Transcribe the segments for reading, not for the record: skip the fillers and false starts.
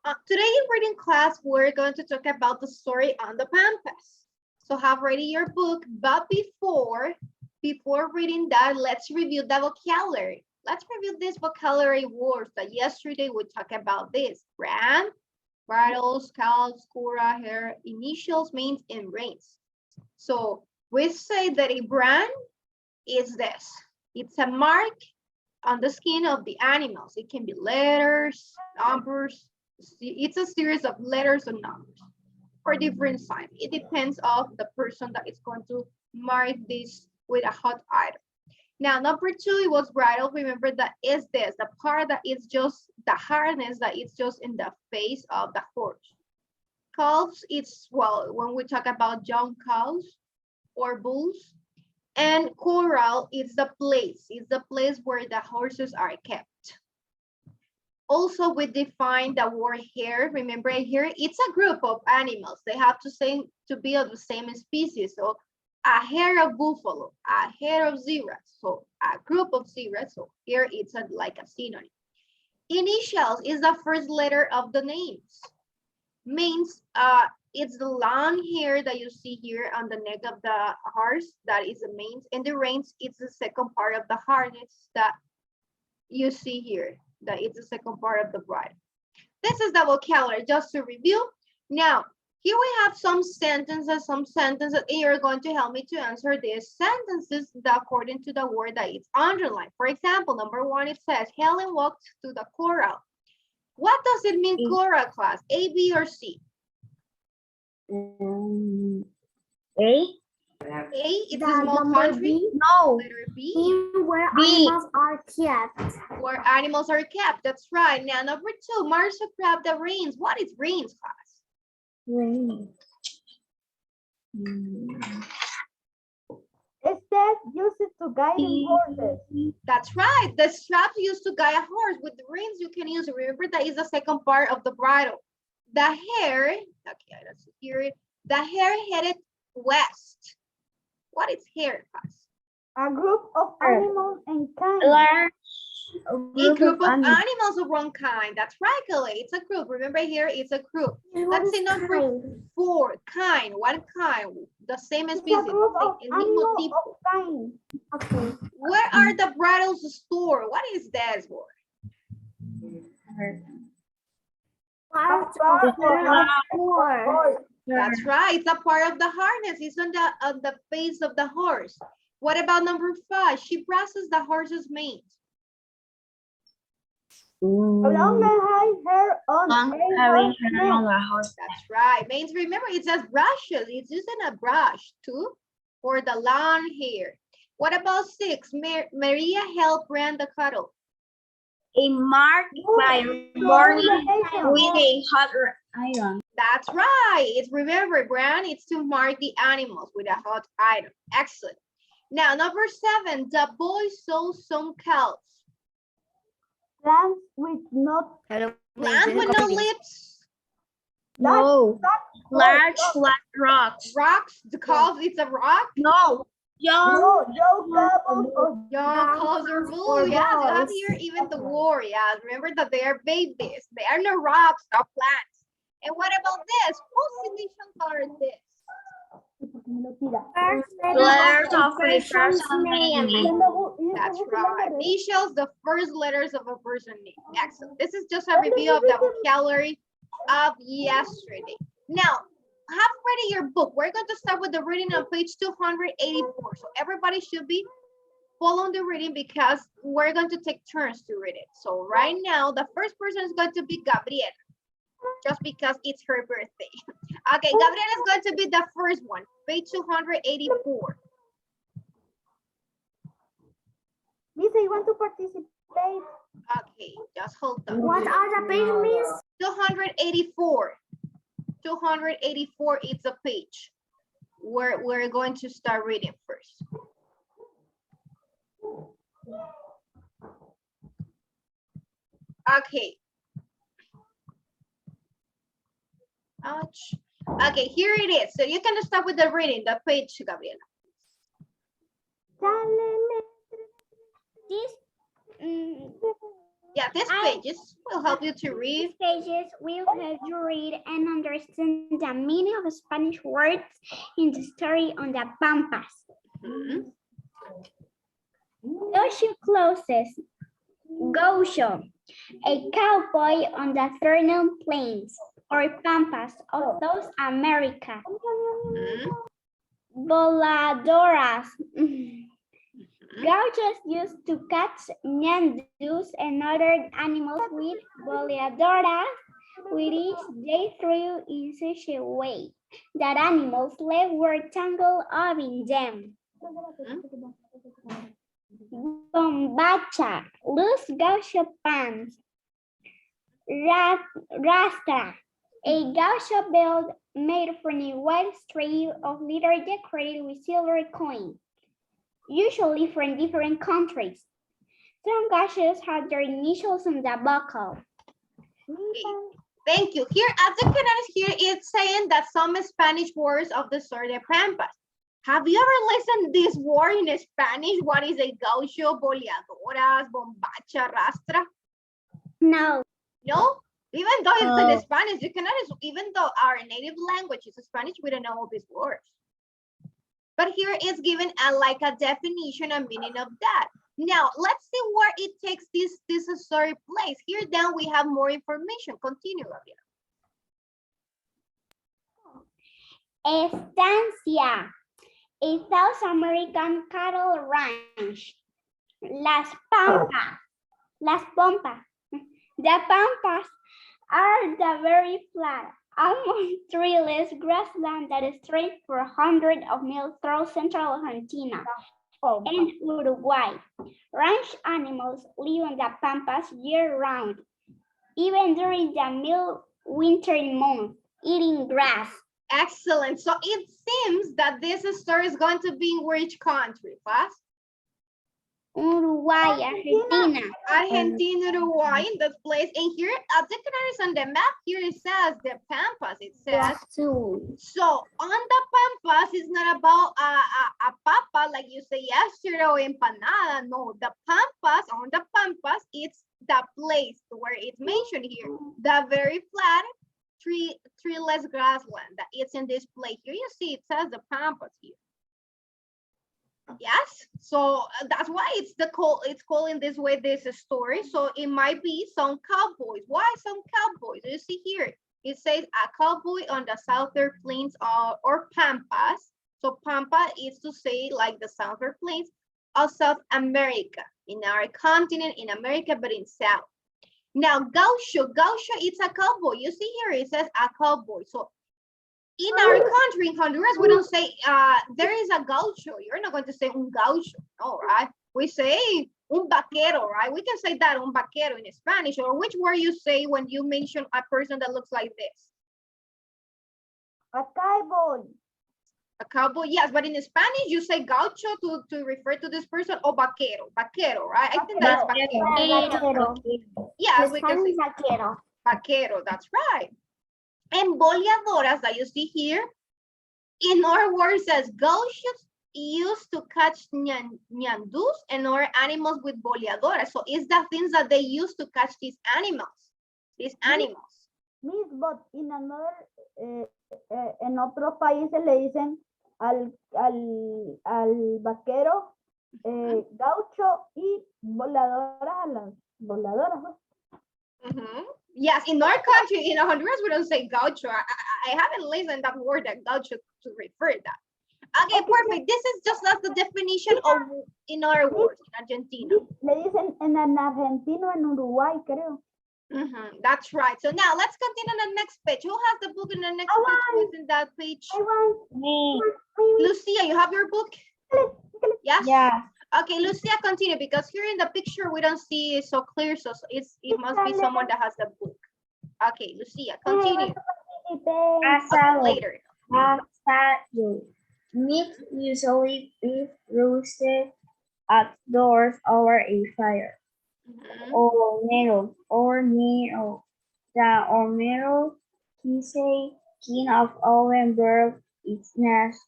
Today in reading class, we're going to talk about the story on the Pampas. So have ready your book, but before reading that, let's review the vocabulary. Let's review these vocabulary words that yesterday we talked about this. Brand, bridles, cows, cura, hair, initials, means, and rings. So we say that a brand is this. It's a mark on the skin of the animals. It can be letters, numbers. It's a series of letters and numbers for different signs. It depends on the person that is going to mark this with a hot item. Now, number two, it was bridle. Remember that is this, the part that is just the harness that is just in the face of the horse. Calves, it's, well, when we talk about young cows or bulls. And corral is the place. It's the place where the horses are kept. Also, we define the word herd. Remember here, it's a group of animals. They have to be of the same species. So a herd of buffalo, a herd of zebras. So a group of zebras. So here it's like a synonym. Initials is the first letter of the names. Means it's the long hair that you see here on the neck of the horse. That is the mains. And the reins, it's the second part of the harness that you see here. That it's the second part of the bridle. This is the vocabulary, just to review. Now, here we have some sentences, and you're going to help me to answer these sentences according to the word that is underlined. For example, number one, it says, Helen walked to the corral. What does it mean, corral, class? A, B, or C? A. A, it's a small country. B? No. Letter B. Where animals are kept. Where animals are kept, that's right. Now, number two, Marcia grabbed the reins. What is reins, class? Reins. It says use it to guide the horses. That's right. The straps used to guide a horse. With the reins, you can use it. Remember, that is the second part of the bridle. The hare, okay, let's hear it. The hare headed west. What is hare, class? A group of animals and kind. A group of animals of one kind. That's right, Kelly. It's a group. Remember here, it's a group. Let's say number four, kind. What kind? The same It's species. a group of El mismo animals tipo. of kind. Okay. Where are the bridles stored? What is that word? That's right. It's a part of the harness. It's on the face of the horse. What about number five? She brushes the horse's mane. Along the high hair on a horse. That's right. Means remember, it says brushes. It's using a brush too for the long hair. What about six? Maria helped brand the cattle. A mark by burning with a hot iron. That's right. It's remember, brand. It's to mark the animals with a hot iron. Excellent. Now, number seven, the boy saw some cows. Plants with no lips. No. Large flat rocks. Rocks, because it's a rock. No. young Young or blue. Yeah, you have here even the war. Yeah, remember that they are babies. They are no rocks, no plants. And what about this? Whose initials are this? Letters of a person's name. That's right. Initials, the first letters of a person's name. Excellent. This is just a review of the vocabulary of yesterday. Now, have ready your book. We're going to start with the reading on page 284. So everybody should be following the reading because we're going to take turns to read it. So right now, the first person is going to be Gabriela, just because it's her birthday. Okay, Gabriela is going to be the first one, page 284. Lisa, you want to participate? Okay, just hold on. What are the page, Miss? 284. 284 is the page where we're going to start reading first. Okay. Ouch. Okay, here it is. So you can start with the reading, the page, Gabriela. This? Yeah, These pages will help you to read. These pages will help you read and understand the meaning of Spanish words in the story on the Pampas. Mhm. Gaucho closes. Gaucho, a cowboy on the Southern Plains or Pampas of South America. Mhm. Voladoras. Gauchos used to catch ñandús and other animals with voladoras, which they threw in such a way that animals' legs were tangled up in them. Bombacha, loose gaucho pants. Rastra, a gaucho belt made from a wide strip of leather decorated with silver coins, usually from different countries. Some gauchos had their initials on the buckle. Thank you. Here, as you can notice here, it's saying that some Spanish words of the Sur de Pampas. Have you ever listened this word in Spanish? What is a gaucho, boleadoras, bombacha, rastra? No. No? Even though it's in Spanish, you cannot, even though our native language is Spanish, we don't know all these words. But here it's given like a definition and meaning of that. Now, let's see where it takes this story place. Here then we have more information. Continue, Gabriela. Estancia, a South American cattle ranch. Las Pampas. The Pampas are the very flat, almost treeless grassland that stretches for hundreds of miles through central Argentina and Uruguay. Ranch animals live on the Pampas year-round, even during the mild winter months, eating grass. Excellent. So it seems that this story is going to be in which country, class? Uruguay, Argentina. Argentina, Uruguay, in this place. And here, as you can notice on the map, here it says the Pampas. It says, so on the Pampas, it's not about a papa, like you say yesterday, or empanada. No, the Pampas, on the Pampas, it's the place where it's mentioned here. The very flat, treeless grassland that it's in this place. Here you see, it says the Pampas here. Yes, so that's why it's called in this way, this story. So it might be some cowboys. Why some cowboys? You see here, it says a cowboy on the southern plains or Pampas. So Pampa is to say like the southern plains of South America, in our continent, in America, but in South. Now, gaucho, it's a cowboy. You see here, it says a cowboy. So in our country, in Honduras, we don't say there is a gaucho. You're not going to say un gaucho, no, right? We say un vaquero, right? We can say that, un vaquero in Spanish. Or which word you say when you mention a person that looks like this? A cowboy. A cowboy, yes, but in Spanish you say gaucho to refer to this person, or vaquero, right? I think that's vaquero. Yes, we can say vaquero, that's right. And boleadoras that you see here, in our word says gauchos used to catch ñandús and other animals with boleadoras. So it's the things that they used to catch these animals. Miss, but in another, en otros países le dicen al vaquero gaucho y voladoras a las voladoras. Yes, in our country, in Honduras, we don't say gaucho. I haven't listened that word, that gaucho, to refer that. Okay, perfect. This is just like the definition of in our words in Argentina. Le dicen en Argentina, en Uruguay, creo. That's right. So now let's continue on the next page. Who has the book in the next page? Who's in that page? Me. Lucia, you have your book? Yes? Yeah. Okay, Lucia, continue, because here in the picture we don't see it so clear, so it must be someone that has the book. Okay, Lucia, continue. Okay, later. Meat usually beef roasted outdoors over a fire. Olmedo, the Olmedo is a kind of oven bird. Its nest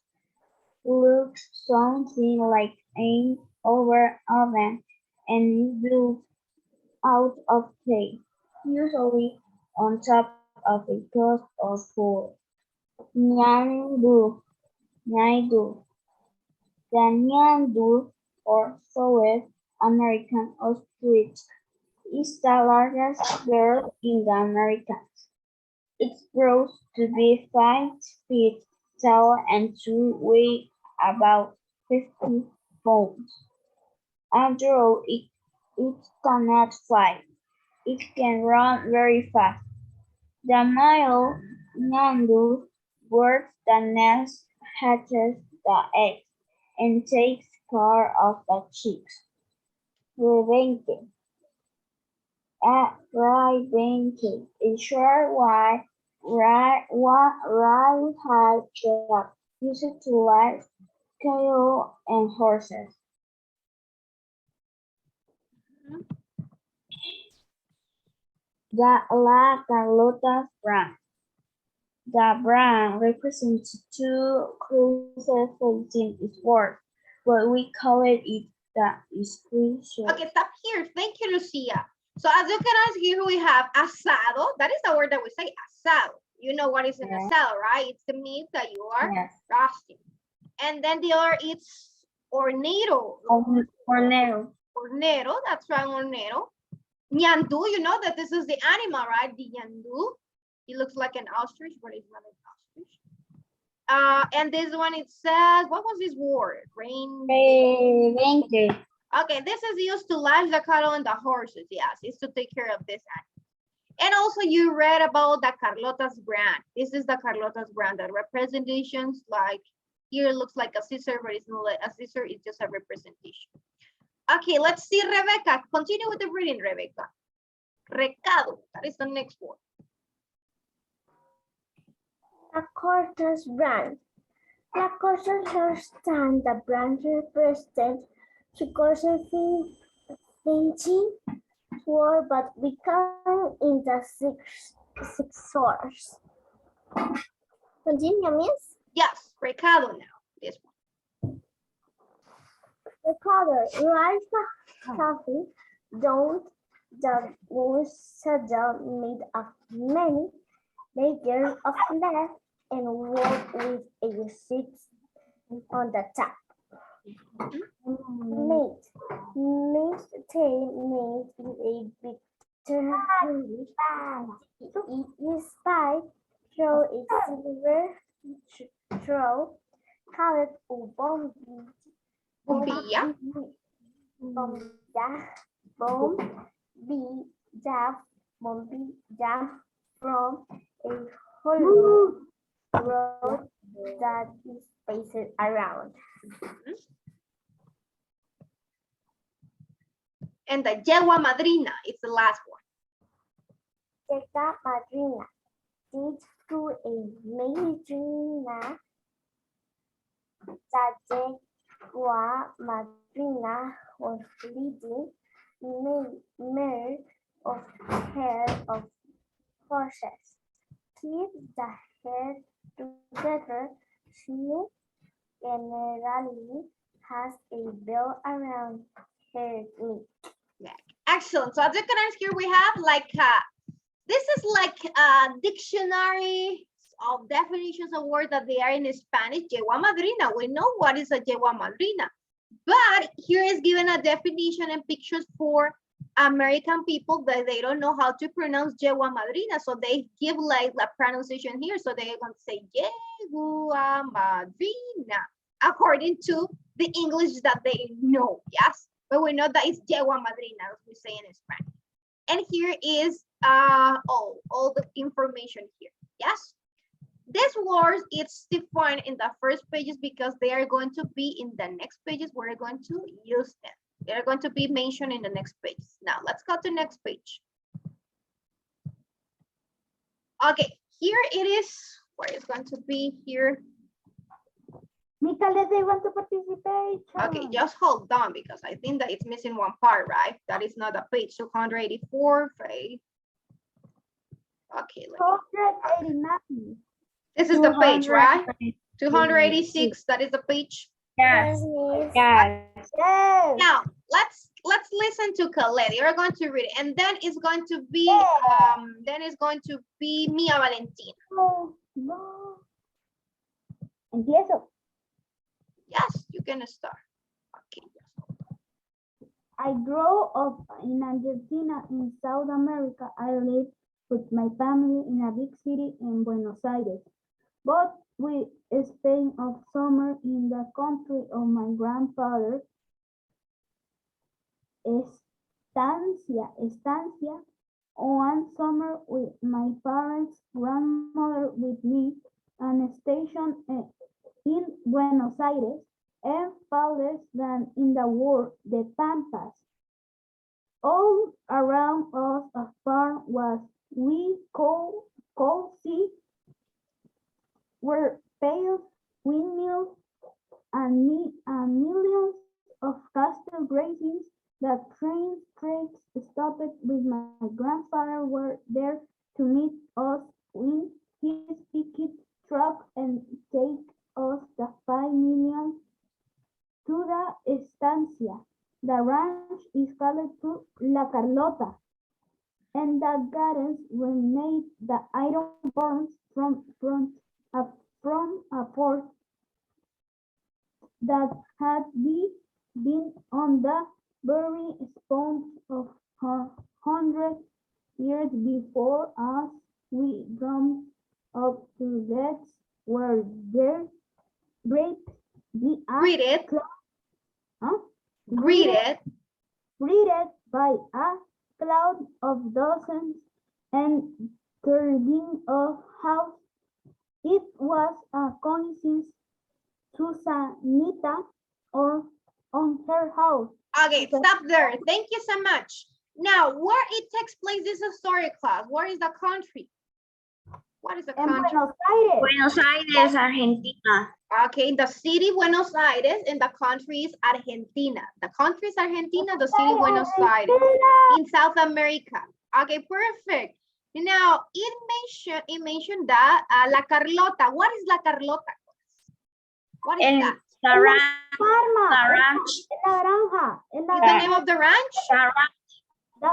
looks something like an over oven and is built out of place, usually on top of a post or pole. Nyandu, Nyandu. The Nyandu, or South American ostrich, is the largest bird in the Americas. It grows to be 5 feet tall and to weigh about 50 pounds. Although it cannot fly, it can run very fast. The male Nyandu builds the nest, hatches the eggs, and takes care of the chicks. Rebenque. Rebenque, a short white rawhide dog used to light cattle and horses. The La Carlota brand. The brand represents two crosses facing eastward, but we call it the exclusion. Okay, stop here. Thank you, Lucia. So as you can see here, we have asado. That is the word that we say, asado. You know what is an asado, right? It's the meat that you are roasting. And then the other is hornero. Hornero. Hornero, that's right, hornero. Nyandu, you know that this is the animal, right? The nyandu. It looks like an ostrich, but it's not an ostrich. And this one, it says, what was this word? Rebenque. Okay, this is used to lash the cattle and the horses. Yes, it's to take care of this animal. And also you read about the Carlota's brand. This is the Carlota's brand. The representations, like here it looks like a scissor, but it's not like a scissor, it's just a representation. Okay, let's see, Rebecca. Continue with the reading, Rebecca. Recado, that is the next one. La Cortez brand. La Cortez hairstand, the brand represents to Cortez thinking word, but become in the six source. Continue, miss? Yes, recado now, this one. The color, like coffee, don't the saddle made of many layers of lead and work with a six on the top. Meat tail made with a big turkey. It is pie through a silver throw called ubombi. Bombilla. Bombilla from a hollow road that is spaced around. And the yegua madrina is the last one. Yegua madrina did through a madrina. The yegua madrina was leading mare of hair of horses. Keep the hair together. She generally has a bell around her neck. Yeah. Excellent. So as you can see here, we have like this is like a dictionary of definitions of words that they are in Spanish. Yegua madrina. We know what is a yegua madrina, but here is given a definition and pictures for American people that they don't know how to pronounce yegua madrina, so they give like the pronunciation here. So they're going to say yegua madrina according to the English that they know. Yes, but we know that it's yegua madrina, as we say in Spanish. And here is all the information here. Yes, these words it's defined in the first pages because they are going to be in the next pages. We're going to use them. They're going to be mentioned in the next page. Now let's go to next page. Okay, here it is. Where it's going to be here. Michael, they want to participate. Okay, just hold on because I think that it's missing one part, right? That is not a page 284. Okay. Okay. 289. This is the page, right? 286. That is the page. Yes. Yes. Yes. Now let's listen to Khaled. You're going to read it, and then it's going to be Mia Valentina. No. Empiezo. Yes, you can start. Okay. I grew up in Argentina in South America. I lived with my family in a big city in Buenos Aires. But we spent of summer in the country of my grandfather. Estancia. One summer with my parents' grandmother with me and station in Buenos Aires and farthest than in the world, the Pampas. All around us a farm was we could see were pale windmills and millions of cattle grazing. The train tracks stopped with my grandfather were there to meet us in his picket truck and take us the 5 million to the estancia. The ranch is called to La Carlota, and the gardens were made the iron barns from a fort that had been on the very spot of 100 years before us. We jumped up to that where there great Greeted by a cloud of dozens and turning of house. It was a coincidence. Susanita or on her house. Okay, stop there. Thank you so much. Now, where it takes place this story class? Where is the country? What is the country? Buenos Aires. Buenos Aires, Argentina. Okay, the city Buenos Aires and the country is Argentina. The country is Argentina, the city Buenos Aires in South America. Okay, perfect. Now, it mentioned that La Carlota. What is La Carlota? What is that? The ranch. La granja. Is the name of the ranch? The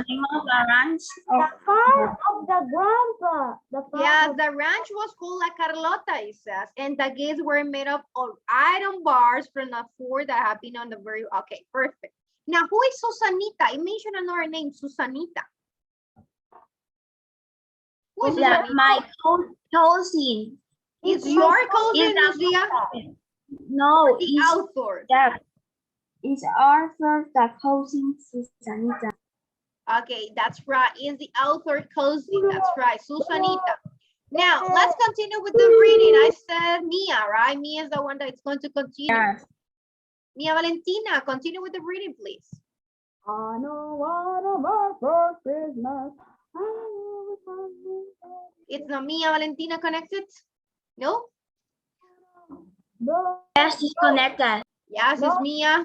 name of the ranch. The farm of the grandpa. Yes, the ranch was called La Carlota, it says, and the gates were made up of iron bars from the fort that have been on the very, okay, perfect. Now, who is Susanita? I mentioned another name, Susanita. Who is Susanita? My cousin. It's your cousin, Lucia? No, the it's author. that. It's Arthur, the cousin, Susanita. Okay, that's right. Is the author cousin. That's right, Susanita. Now, let's continue with the reading. I said Mia, right? Mia is the one that's going to continue. Yes. Mia Valentina, continue with the reading, please. I know what about for Christmas. It's not Mia Valentina connected? No? Yes, it's connected. Yes, it's Mia.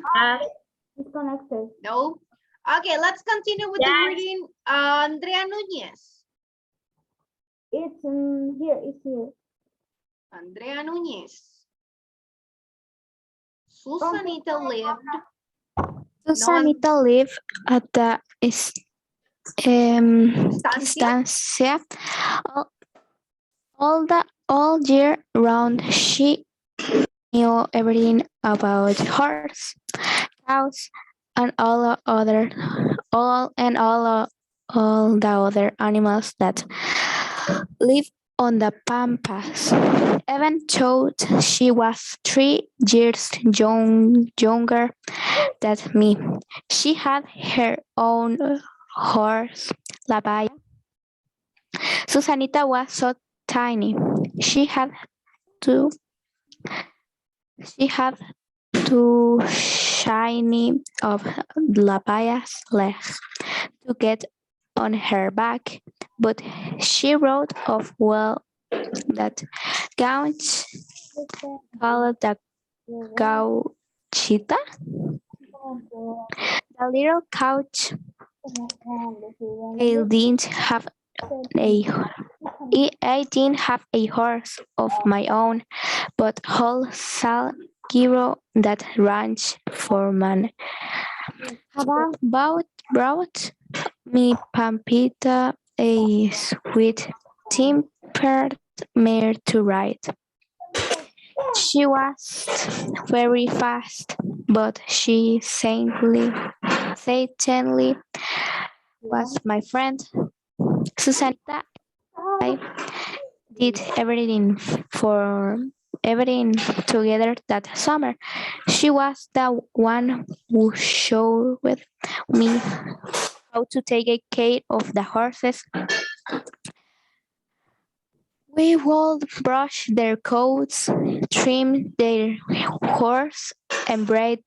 It's connected. No? Okay, let's continue with the reading. Andrea Núñez. It's here. It's here. Andrea Núñez. Susanita lived. Susanita lived at the estancia all year round. She knew everything about horse, cows, and all the other animals that live on the pampas. Even though she was 3 years younger than me, she had her own horse, La Baya. Susanita was so tiny. She had two shiny of La Baya's legs to get on her back, but she rode off well. That couch called the gauchita. The little couch I didn't have a horse of my own, but whole Salguiro that ranch foreman brought me Pampita a sweet-tempered mare to ride. She was very fast, but she certainly was my friend. Susanita, I did everything together that summer. She was the one who showed me how to take care of the horses. We would brush their coats, trim their horns, and braid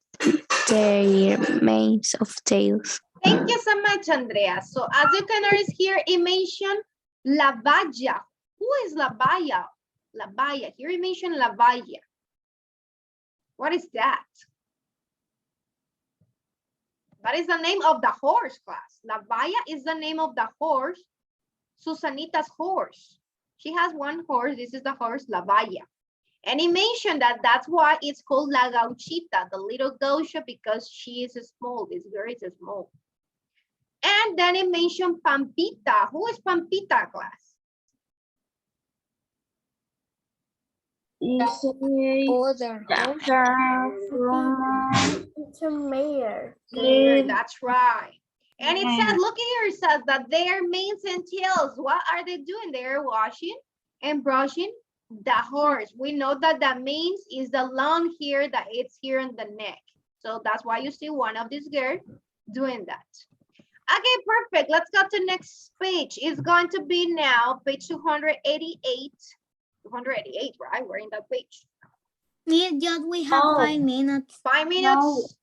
their manes of tails. Thank you so much, Andrea. So as you can notice here, it mentioned La Valla. Who is La Valla? La Valla. Here it mentioned La Valla. What is that? That is the name of the horse, class. La Valla is the name of the horse, Susanita's horse. She has one horse. This is the horse La Valla. And he mentioned that that's why it's called La Gauchita, the little gaucho, because she is small. This girl is small. And then it mentioned Pampita. Who is Pampita, class? It's a mayor. That's right. And it says, look here, it says that their manes and tails, what are they doing? They're washing and brushing the horse. We know that the manes is the long hair that it's here on the neck. So that's why you see one of these girls doing that. Okay, perfect. Let's go to next page. It's going to be now page 288. 288, right? We're in that page. Miss, just we have 5 minutes. 5 minutes.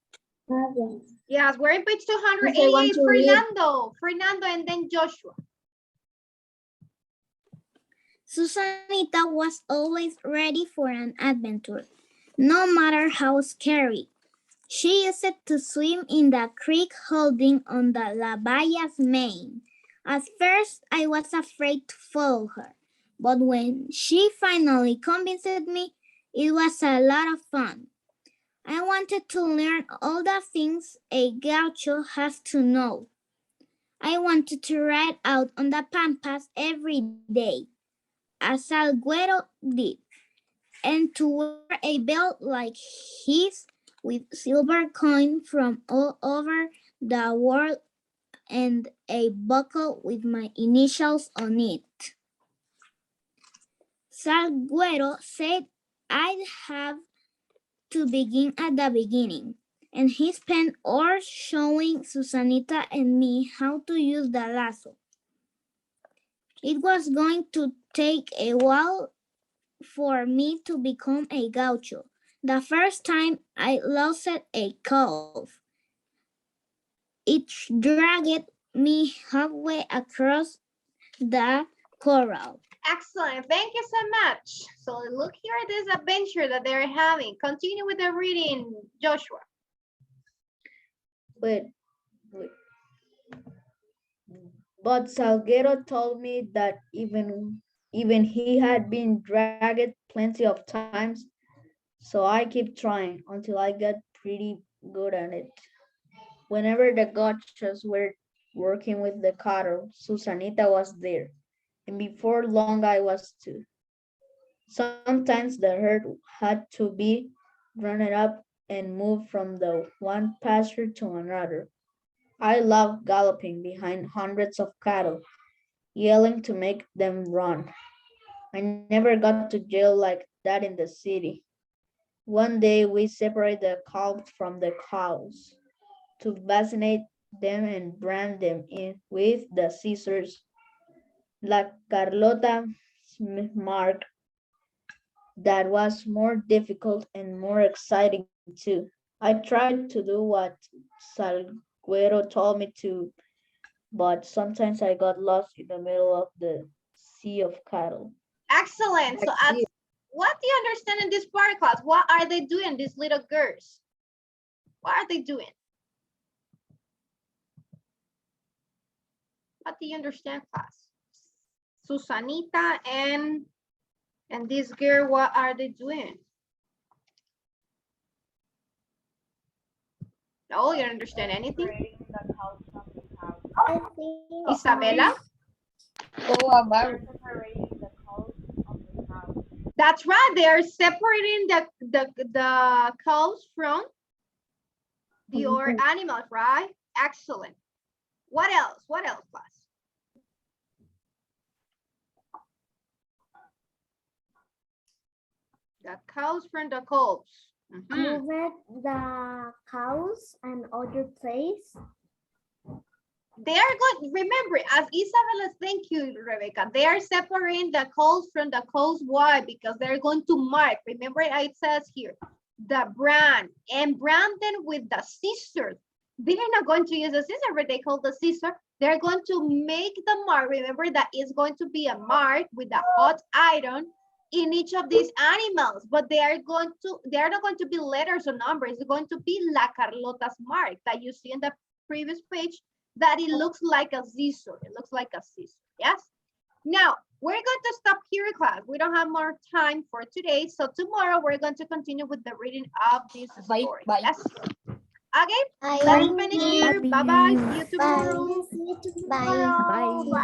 No. Yes, we're in page I 288. want to read. Fernando, and then Joshua. Susanita was always ready for an adventure, no matter how scary. She used to swim in the creek holding on the La Valla's mane. At first, I was afraid to follow her, but when she finally convinced me, it was a lot of fun. I wanted to learn all the things a gaucho has to know. I wanted to ride out on the pampas every day, as Salguero did, and to wear a belt like his with silver coin from all over the world and a buckle with my initials on it. Salguero said I'd have to begin at the beginning, and he spent hours showing Susanita and me how to use the lasso. It was going to take a while for me to become a gaucho. The first time I lost a calf, it dragged me halfway across the corral. Excellent. Thank you so much. So look here at this adventure that they're having. Continue with the reading, Joshua. But Salguero told me that even he had been dragged plenty of times, so I kept trying until I got pretty good at it. Whenever the gauchos were working with the cattle, Susanita was there, and before long I was too. Sometimes the herd had to be rounded up and moved from the one pasture to another. I loved galloping behind hundreds of cattle, yelling to make them run. I never got to jail like that in the city. One day we separated the calves from the cows to vaccinate them and brand them in with the scissors. La Carlota mark. That was more difficult and more exciting too. I tried to do what Salguero told me to, but sometimes I got lost in the middle of the sea of cattle. Excellent. So what do you understand in this part, class? What are they doing, these little girls? What are they doing? What do you understand, class? Susanita and this girl, what are they doing? No, you don't understand anything? Separating the cows from the cows. I think Isabella? Separating the cows from the cows. That's right. They are separating the cows from the other animals, right? Excellent. What else? What else, class? The cows from the calves. Mhm. move the cows and other place. They are good. Remember, as Isabella, thank you, Rebecca. They are separating the calves from the cows. Why? Because they're going to mark. Remember, it says here, the brand, and brand them with the scissors. They're not going to use the scissor, but they call the scissor. They're going to make the mark. Remember that it's going to be a mark with a hot iron in each of these animals, but they are not going to be letters or numbers. It's going to be La Carlota's mark that you see in the previous page, that it looks like a scissor. It looks like a scissor, yes? Now, we're going to stop here, class. We don't have more time for today. So tomorrow, we're going to continue with the reading of this story. Yes? Okay, let's finish here. Bye-bye. See you tomorrow. Bye.